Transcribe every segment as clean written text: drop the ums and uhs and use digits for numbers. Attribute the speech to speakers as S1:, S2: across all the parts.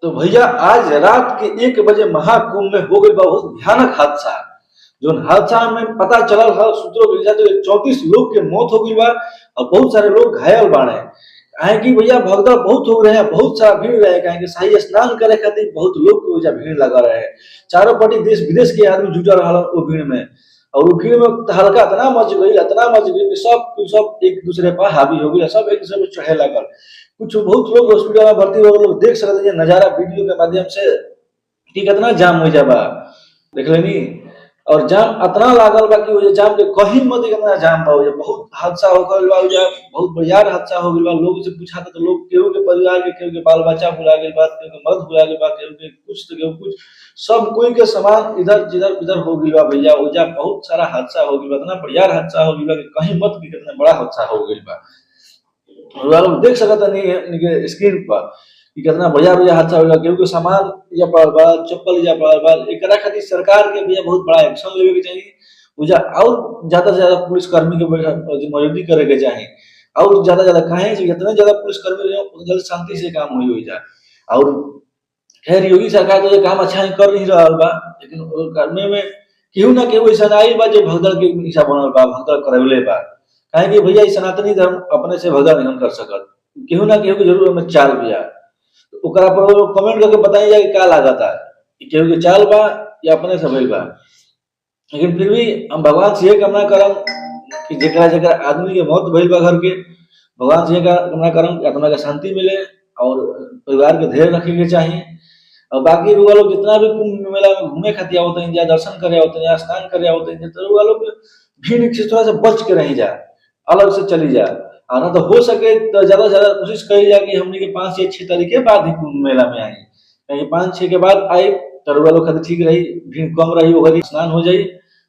S1: तो भैया आज रात के 1 बजे महाकुंभ में हो गई बहुत भयानक हादसा। जो हादसा में पता चलल है सूत्रों के अनुसार तो 34 लोग के मौत हो गई बा और बहुत सारे लोग घायल बाड़े। काहे कि भैया भगदड़ बहुत हो रहे हैं, बहुत सारा भीड़ रहे, काहे कि शाही स्नान करे खातिर बहुत लोग के वजह भीड़ लगा रहे। चारों पट्टी देश विदेश के आदमी जुटल रहल वो भीड़ में, और वो भीड़ में हल्का इतना मच गई कि सब एक दूसरे पर हावी हो गई, सब एक दूसरे पे चढ़े लगल। कुछ बहुत लोग हॉस्पिटल में भर्ती हो गए, लोग देख सकते हैं नजारा वीडियो के माध्यम से कि कितना जाम हो जाबा, देख लेनी। और जाम इतना लागल बा कि वो जाम के कहीं मत कितना जाम बा, बहुत हादसा हो गइल बा, बहुत बड़िया हादसा हो गइल बा। लोग से पूछा तो लोग केहू के परिवार के, केहू के बाल बच्चा भुला गइल बा, केहू के मर्द भुला गइल बा, केहू के कुछ तो केहू कुछ, सब कोई के सामान इधर जिधर उधर हो गइल बा भैया। ओजा बहुत सारा हादसा हो गइल बा, इतना बढ़िया हादसा हो गइल बा कि कहीं मत कि कितना बड़ा हादसा हो गइल बा। लोग देख सकता नहीं है स्क्रीन पर कि कितना बढ़िया हादसा होला। केहू के सामान या पड़ल बा, चप्पल या पड़ल बा, एकरा खातिर सरकार के भैया बहुत बड़ा एक्शन लेवे के चाहिए। उजा और ज्यादा से ज्यादा पुलिस कर्मी के मौजूदगी करे के चाहिए, और ज्यादा काहे से जितने ज्यादा पुलिस कर्मी रहे उतने जल्द शांति से काम होई जा। और खैर योगी सरकार तो ये काम अच्छा ही कर नहीं रहल बा, लेकिन करने में केहू ना केहू ऐसा आइल बा जो भगदड़ के हिस्सा बनल बा, भगदड़ करवले बा। काहे कि भैया सनातनी धर्म अपने से भगदड़ नहीं कर सकत, केहू ना केहू के जरूर हमें चाल बिया। तो ओकरा पर वो कमेंट करके बताई जाए कि का लागता कि केहू के चाल बा या अपने से भइल बा। लेकिन फिर भी हम भगवान से ये कामना करम कि जेकरा जेकरा आदमी के मौत भइल बा घर के, भगवान से ये कामना करम कि आत्मा के शांति मिले और परिवार के धैर्य रखे के चाहिए। और बाकी रुआ लोग जितना भी कुंभ मेला में घूमे खातिर आवत हैं, या दर्शन करे आवत हैं, या स्नान करे आवत हैं, तो रुआ लोग भीड़ से थोड़ा सा बच के रही जा, अलग से चली जा। और ना तो हो सके तो ज्यादा से ज्यादा कोशिश करी जाए कि हमने के 5 या 6 तारीख के बाद ही कुंभ मेला में आई, कहीं 5-6 के बाद आई तो रुआ लोग खातिर ठीक रही, भीड़ कम रही, होगी स्नान हो जाई,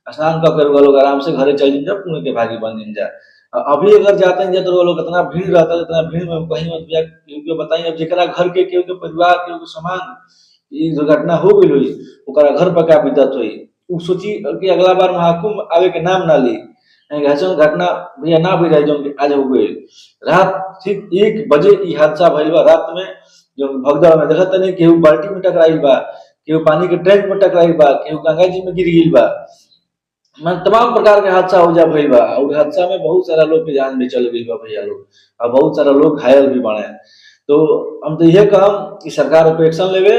S1: स्नान कर रुआ लोग आराम से घरे चल जा, पुण्य के भागी बन जा। अभी अगर जाते हैं तो लोग इतना भीड़ रहता है, इतना भीड़ में कहीं मत बताइए। अब जेकरा घर के केहू के परिवार केहू के सामान ये दुर्घटना हो गई हुई, ओकरा घर पर क्या बीतत हुई, उ सोची कि अगला बार महाकुंभ आवे के नाम ना ली। ऐसा घटना भैया ना भी रह जो आज हो गई। रात ठीक 1 बजे ई हादसा भइल बा। रात में जो भगदड़ में देखत नहीं केहू बाल्टी में टकराइल बा, केहू पानी के टैंक में टकराइल बा, केहू गंगा जी में गिर गिल बा। मैं तमाम प्रकार के हादसा हो जा भइल बा, और हादसा में बहुत सारा लोग के जान भी चल गई बा भैया लोग, और बहुत सारा लोग घायल भी बने। तो हम तो यह कहम कि सरकार पे एक्शन लेवे,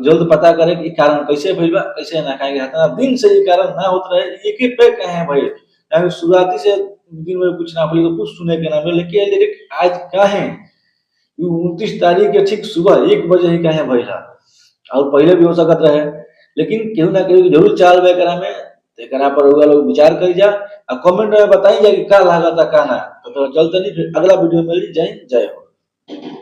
S1: जल्द पता करे कि कारण कैसे भइल बा, कैसे ना। खाएंगे इतना दिन से ये कारण ना होत रहे, एक ही पे कहे भाई यानी शुरुआती से दिन में कुछ ना बोले तो कुछ सुने के ना मिले, लेकिन आज काहे 29 तारीख के ठीक सुबह 1 बजे ही कहे भइला, और पहले भी हो सकत रहे। लेकिन केहू ना केहू जरूर चाल बे करा में, एकरा पर लोग विचार करी जा और कमेंट में बताई जा कि का लागता का ना। तो चलते नहीं, फिर अगला वीडियो में मिल जाए। जय हो।